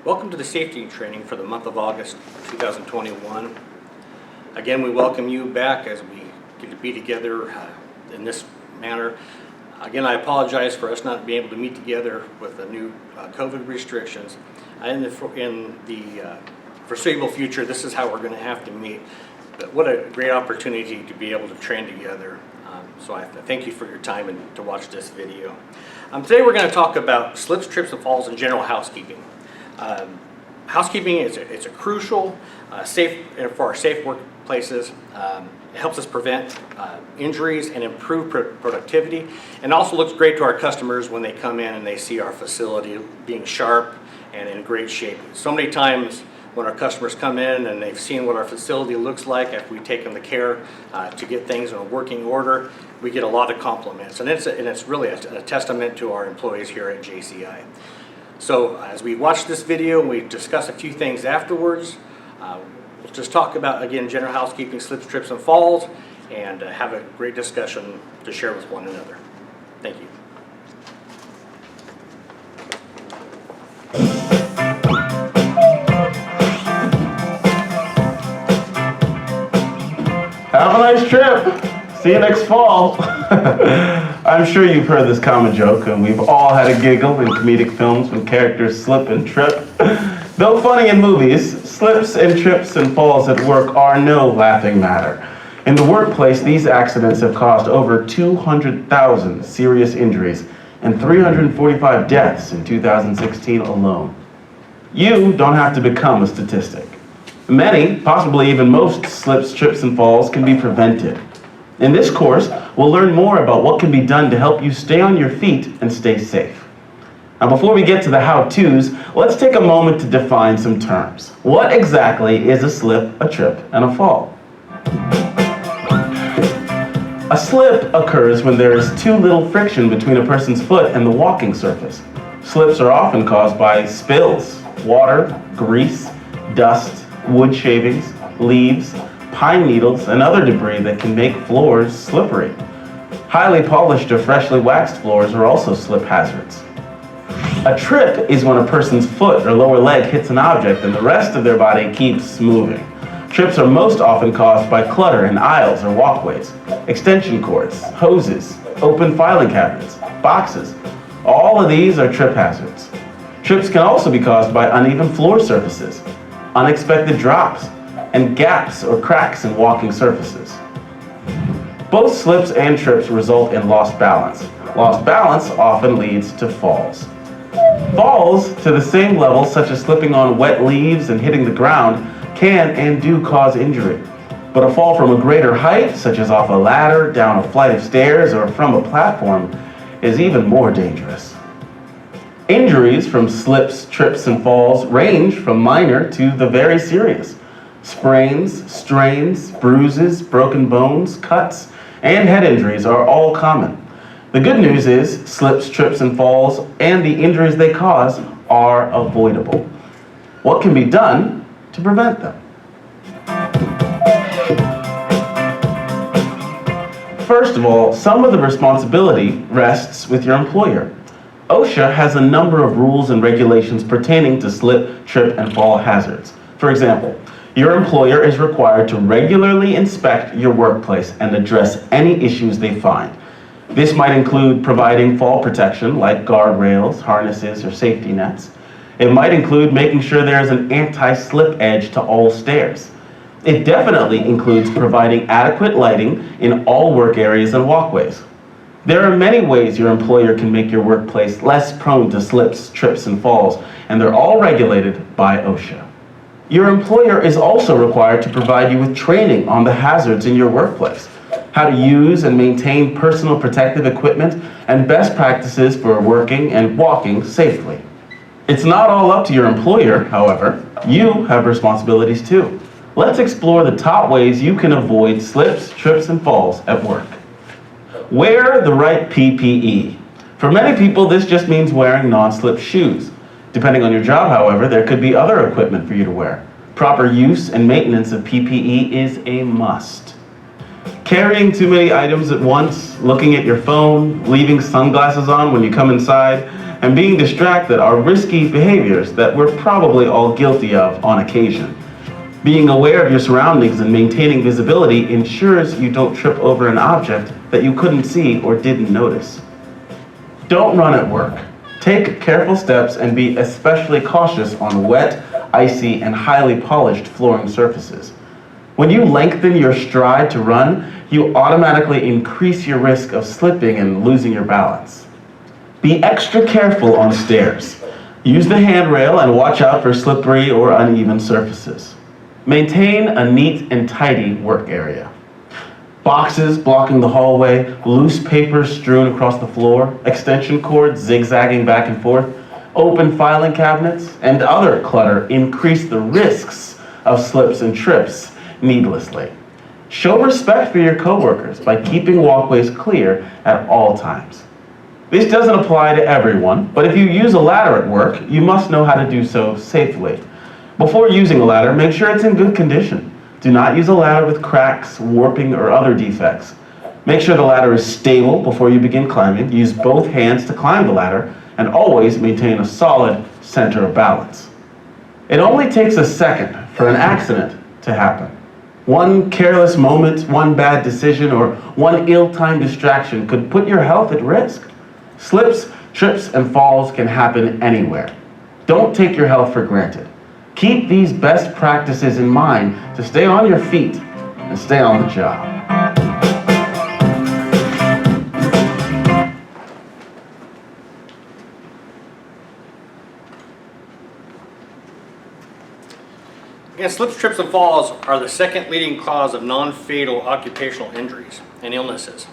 Welcome to the safety training for the month of August 2021. Again, we welcome you back as we get to be together in this manner. Again, I apologize for us not being able to meet together with the new COVID restrictions. In the foreseeable future, this is how we're going to have to meet. But what a great opportunity to be able to train together. So I thank you for your time and to watch this video. Today we're going to talk about slips, trips, and falls and general housekeeping. Housekeeping is a crucial, safe for our safe workplaces. It helps us prevent injuries and improve productivity, and also looks great to our customers when they come in and they see our facility being sharp and in great shape. So many times when our customers come in and they've seen what our facility looks like after we take them the care to get things in a working order, we get a lot of compliments, and it's really a testament to our employees here at JCI. So as we watch this video and we discuss a few things afterwards, we'll just talk about, again, general housekeeping, slips, trips, and falls, and have a great discussion to share with one another. Thank you. Have a nice trip. See you next fall. I'm sure you've heard this common joke, and we've all had a giggle in comedic films when characters slip and trip. Though funny in movies, slips and trips and falls at work are no laughing matter. In the workplace, these accidents have caused over 200,000 serious injuries and 345 deaths in 2016 alone. You don't have to become a statistic. Many, possibly even most, slips, trips, and falls can be prevented. In this course, we'll learn more about what can be done to help you stay on your feet and stay safe. Now, before we get to the how-tos, let's take a moment to define some terms. What exactly is a slip, a trip, and a fall? A slip occurs when there is too little friction between a person's foot and the walking surface. Slips are often caused by spills, water, grease, dust, wood shavings, leaves, pine needles, and other debris that can make floors slippery. Highly polished or freshly waxed floors are also slip hazards. A trip is when a person's foot or lower leg hits an object and the rest of their body keeps moving. Trips are most often caused by clutter in aisles or walkways, extension cords, hoses, open filing cabinets, boxes. All of these are trip hazards. Trips can also be caused by uneven floor surfaces, unexpected drops, and gaps or cracks in walking surfaces. Both slips and trips result in lost balance. Lost balance often leads to falls. Falls to the same level, such as slipping on wet leaves and hitting the ground, can and do cause injury. But a fall from a greater height, such as off a ladder, down a flight of stairs, or from a platform, is even more dangerous. Injuries from slips, trips, and falls range from minor to the very serious. Sprains, strains, bruises, broken bones, cuts, and head injuries are all common. The good news is slips, trips, and falls and the injuries they cause are avoidable. What can be done to prevent them? First of all, some of the responsibility rests with your employer. OSHA has a number of rules and regulations pertaining to slip, trip, and fall hazards. For example, your employer is required to regularly inspect your workplace and address any issues they find. This might include providing fall protection like guardrails, harnesses, or safety nets. It might include making sure there is an anti-slip edge to all stairs. It definitely includes providing adequate lighting in all work areas and walkways. There are many ways your employer can make your workplace less prone to slips, trips, and falls, and they're all regulated by OSHA. Your employer is also required to provide you with training on the hazards in your workplace, how to use and maintain personal protective equipment, and best practices for working and walking safely. It's not all up to your employer, however. You have responsibilities too. Let's explore the top ways you can avoid slips, trips, and falls at work. Wear the right PPE. For many people, this just means wearing non-slip shoes. Depending on your job, however, there could be other equipment for you to wear. Proper use and maintenance of PPE is a must. Carrying too many items at once, looking at your phone, leaving sunglasses on when you come inside, and being distracted are risky behaviors that we're probably all guilty of on occasion. Being aware of your surroundings and maintaining visibility ensures you don't trip over an object that you couldn't see or didn't notice. Don't run at work. Take careful steps and be especially cautious on wet, icy, and highly polished flooring surfaces. When you lengthen your stride to run, you automatically increase your risk of slipping and losing your balance. Be extra careful on stairs. Use the handrail and watch out for slippery or uneven surfaces. Maintain a neat and tidy work area. Boxes blocking the hallway, loose paper strewn across the floor, extension cords zigzagging back and forth, open filing cabinets, and other clutter increase the risks of slips and trips needlessly. Show respect for your coworkers by keeping walkways clear at all times. This doesn't apply to everyone, but if you use a ladder at work, you must know how to do so safely. Before using a ladder, make sure it's in good condition. Do not use a ladder with cracks, warping, or other defects. Make sure the ladder is stable before you begin climbing. Use both hands to climb the ladder, and always maintain a solid center of balance. It only takes a second for an accident to happen. One careless moment, one bad decision, or one ill-timed distraction could put your health at risk. Slips, trips, and falls can happen anywhere. Don't take your health for granted. Keep these best practices in mind to stay on your feet and stay on the job. Again, slips, trips, and falls are the second leading cause of non-fatal occupational injuries and illnesses,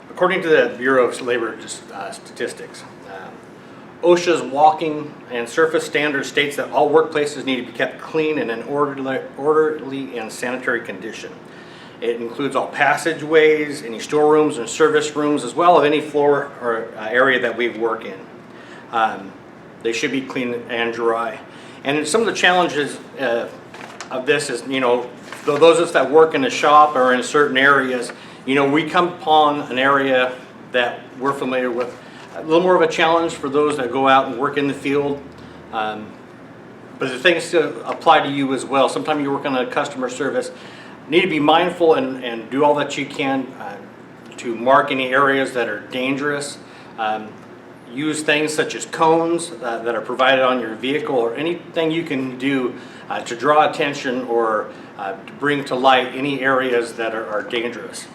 according to the Bureau of Labor Statistics. OSHA's walking and surface standard states that all workplaces need to be kept clean and in orderly and sanitary condition. It includes all passageways, any storerooms and service rooms, as well as any floor or area that we work in. They should be clean and dry. And some of the challenges of this is, those of us that work in a shop or in certain areas, we come upon an area that we're familiar with. A little more of a challenge for those that go out and work in the field. But the things to apply to you as well. Sometimes you work on a customer service. You need to be mindful and do all that you can to mark any areas that are dangerous. Use things such as cones that are provided on your vehicle, or anything you can do to draw attention or to bring to light any areas that are dangerous.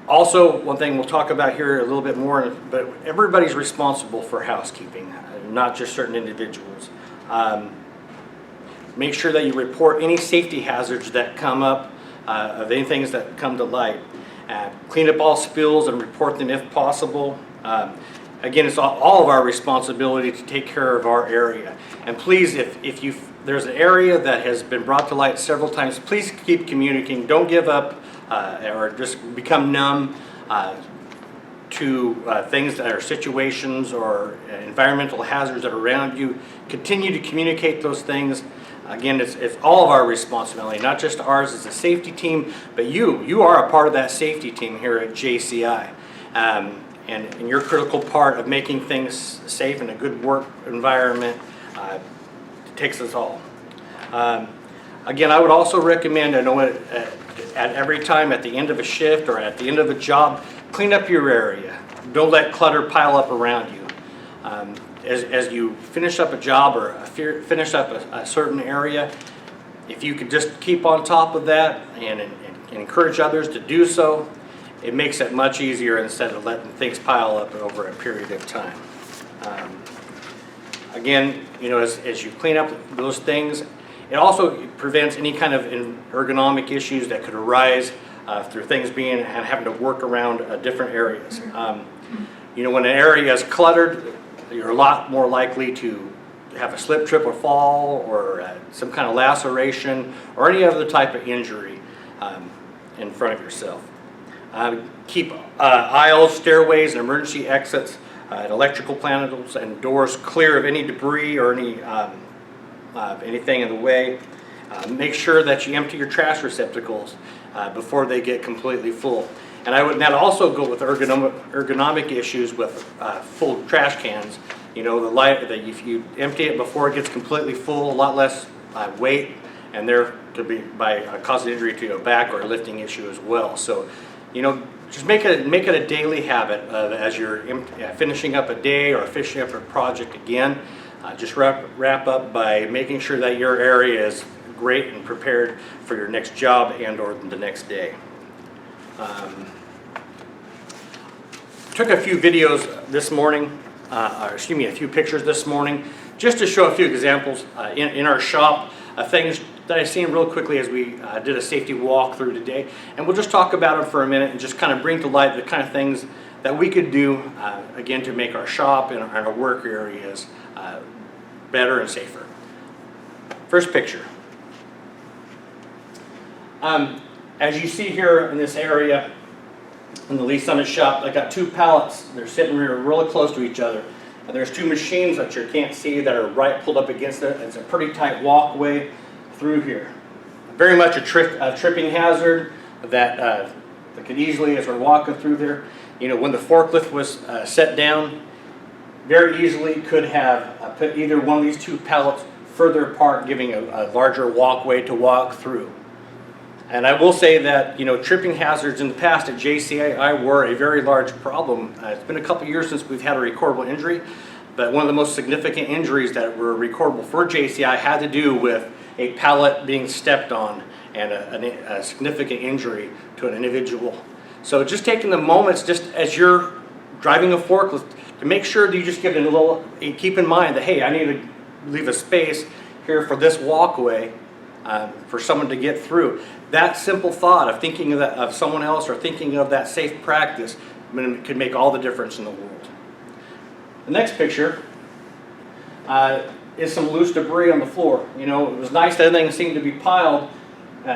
Also, one thing we'll talk about here a little bit more, but everybody's responsible for housekeeping, not just certain individuals. Make sure that you report any safety hazards that come up, of any things that come to light. Clean up all spills and report them if possible. Again, it's all of our responsibility to take care of our area. And please, if there's an area that has been brought to light several times, please keep communicating. Don't give up or just become numb to things that are situations or environmental hazards that are around you. Continue to communicate those things. Again, it's all of our responsibility, not just ours as a safety team, but you are a part of that safety team here at JCI. And you're a critical part of making things safe and a good work environment. It takes us all. Again, I would also recommend, I know at every time at the end of a shift or at the end of a job, clean up your area. Don't let clutter pile up around you. As you finish up a job or finish up a certain area, if you could just keep on top of that and encourage others to do so, it makes it much easier instead of letting things pile up over a period of time. Again, as you clean up those things, it also prevents any kind of ergonomic issues that could arise through things being and having to work around different areas. When an area is cluttered, you're a lot more likely to have a slip, trip, or fall, or some kind of laceration, or any other type of injury in front of yourself. Keep aisles, stairways, and emergency exits, and electrical panels and doors clear of any debris or anything in the way. Make sure that you empty your trash receptacles before they get completely full. And that'd also go with ergonomic issues with full trash cans. You know, that if you empty it before it gets completely full, a lot less weight, and there could be causing injury to your back or a lifting issue as well. So, you know, just make it a daily habit of, as you're finishing up a day or finishing up a project again, just wrap up by making sure that your area is great and prepared for your next job and or the next day. Took a few videos this morning, a few pictures this morning, just to show a few examples in our shop of things that I've seen real quickly as we did a safety walkthrough today. And we'll just talk about them for a minute and just kind of bring to light the kind of things that we could do, again, to make our shop and our work areas better and safer. First picture. As you see here in this area, in the Lee Summit shop, I got two pallets. They're sitting really close to each other. And there's two machines that you can't see that are right pulled up against it. It's a pretty tight walkway through here. Very much a tripping hazard that could easily, as we're walking through there, you know, when the forklift was set down, very easily could have put either one of these two pallets further apart, giving a larger walkway to walk through. And I will say that, you know, tripping hazards in the past at JCI were a very large problem. It's been a couple years since we've had a recordable injury, but one of the most significant injuries that were recordable for JCI had to do with a pallet being stepped on and a significant injury to an individual. So just taking the moments, just as you're driving a forklift, to make sure that you just give it a little, keep in mind that, hey, I need to leave a space here for this walkway for someone to get through. That simple thought of thinking of someone else or thinking of that safe practice could make all the difference in the world. The next picture is some loose debris on the floor. You know, it was nice that everything seemed to be piled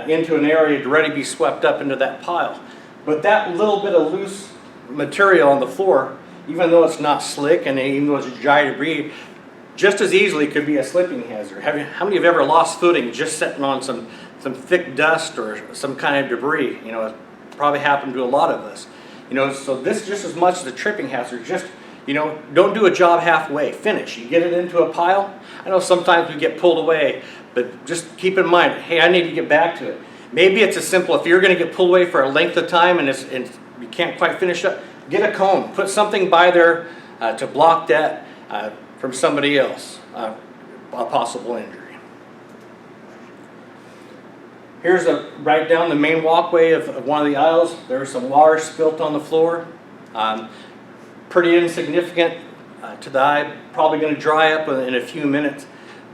into an area to ready to be swept up into that pile. But that little bit of loose material on the floor, even though it's not slick and even though it's dry debris, just as easily could be a slipping hazard. How many have ever lost footing just sitting on some thick dust or some kind of debris? You know, it probably happened to a lot of us. You know, so this just as much as a tripping hazard. Just, you know, don't do a job halfway. Finish. You get it into a pile. I know sometimes we get pulled away, but just keep in mind, hey, I need to get back to it. Maybe it's as simple, if you're going to get pulled away for a length of time and you can't quite finish up, get a cone. Put something by there to block that from somebody else, a possible injury. Here's right down the main walkway of one of the aisles. There's some water spilt on the floor. Pretty insignificant to the eye. Probably going to dry up in a few minutes.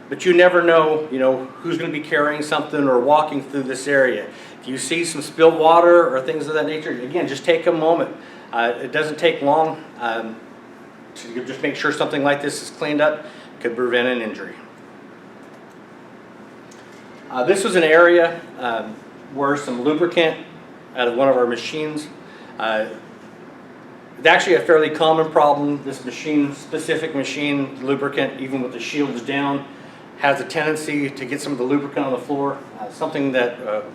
But you never know, you know, who's going to be carrying something or walking through this area. If you see some spilled water or things of that nature, again, just take a moment. It doesn't take long to just make sure something like this is cleaned up. Could prevent an injury. This was an area where some lubricant out of one of our machines. It's actually a fairly common problem. This specific machine, lubricant, even with the shields down, has a tendency to get some of the lubricant on the floor, something that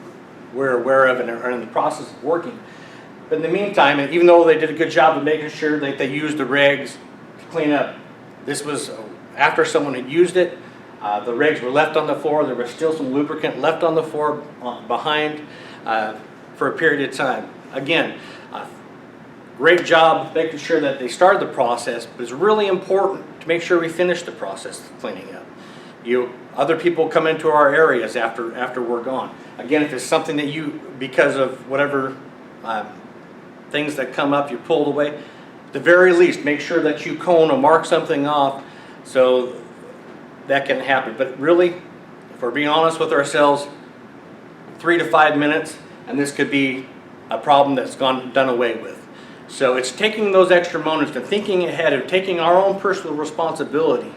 we're aware of and are in the process of working. But in the meantime, and even though they did a good job of making sure that they used the regs to clean up, this was after someone had used it. The regs were left on the floor. There was still some lubricant left on the floor behind for a period of time. Again, great job making sure that they started the process, but it's really important to make sure we finish the process of cleaning up. Other people come into our areas after we're gone. Again, if it's something that you, because of whatever things that come up, you pulled away, at the very least, make sure that you cone or mark something off so that can happen. But really, if we're being honest with ourselves, 3 to 5 minutes, and this could be a problem that's done away with. So it's taking those extra moments and thinking ahead and taking our own personal responsibility.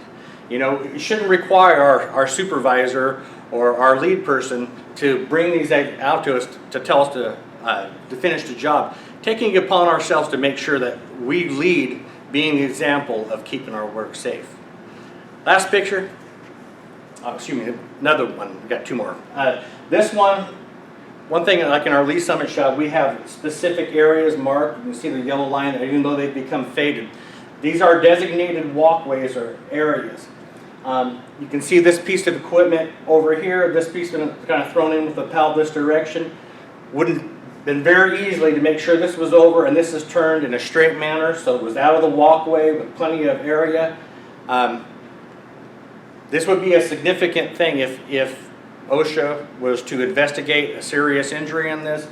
You know, it shouldn't require our supervisor or our lead person to bring these out to us to tell us to finish the job. Taking it upon ourselves to make sure that we lead, being the example of keeping our work safe. Last picture. Another one. We got two more. This one one thing, like in our Lee Summit shop, we have specific areas marked. You can see the yellow line, even though they've become faded. These are designated walkways or areas. You can see this piece of equipment over here. This piece has been kind of thrown in with the pal this direction. Wouldn't been very easily to make sure this was over and this is turned in a straight manner, so it was out of the walkway with plenty of area. This would be a significant thing if OSHA was to investigate a serious injury in this.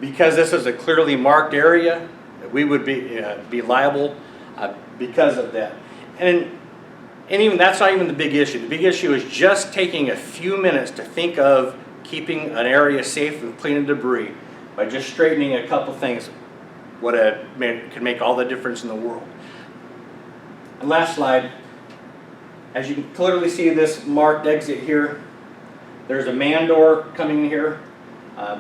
Because this is a clearly marked area, we would be liable because of that. And even that's not even the big issue. The big issue is just taking a few minutes to think of keeping an area safe and clean of debris by just straightening a couple things. Could make all the difference in the world. And last slide. As you can clearly see this marked exit here, there's a man door coming in here.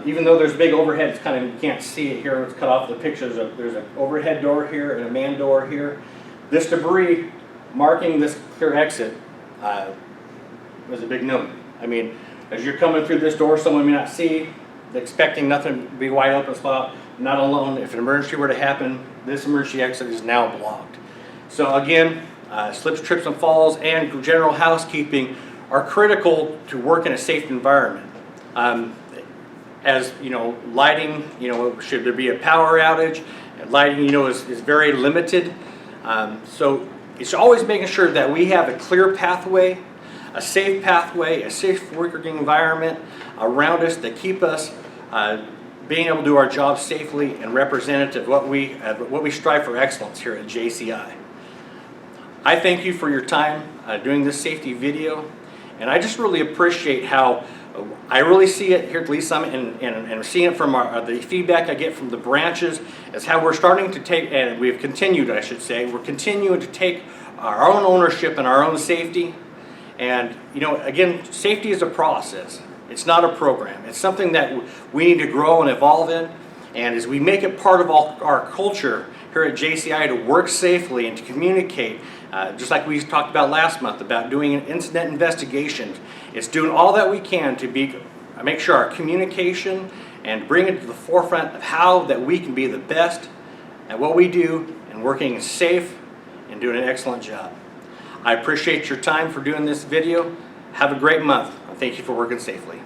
Even though there's a big overhead, it's kind of, you can't see it here. It's cut off the pictures. There's an overhead door here and a man door here. This debris marking this clear exit was a big no. I mean, as you're coming through this door, someone may not see, expecting nothing to be wide open spot. Not alone. If an emergency were to happen, this emergency exit is now blocked. So again, slips, trips, and falls, and general housekeeping are critical to work in a safe environment. As you know, lighting, should there be a power outage, lighting, is very limited. So it's always making sure that we have a clear pathway, a safe working environment around us that keep us being able to do our job safely and representative of what we strive for excellence here at JCI. I thank you for your time doing this safety video, and I just really appreciate how I really see it here at Lee Summit, and seeing it from the feedback I get from the branches, is how we're starting to take, and we've continued, I should say, we're continuing to take our own ownership and our own safety. And again, safety is a process. It's not a program. It's something that we need to grow and evolve in. And as we make it part of our culture here at JCI to work safely and to communicate, just like we talked about last month about doing an incident investigation, it's doing all that we can to make sure our communication and bring it to the forefront of how that we can be the best at what we do and working safe and doing an excellent job. I appreciate your time for doing this video. Have a great month. Thank you for working safely.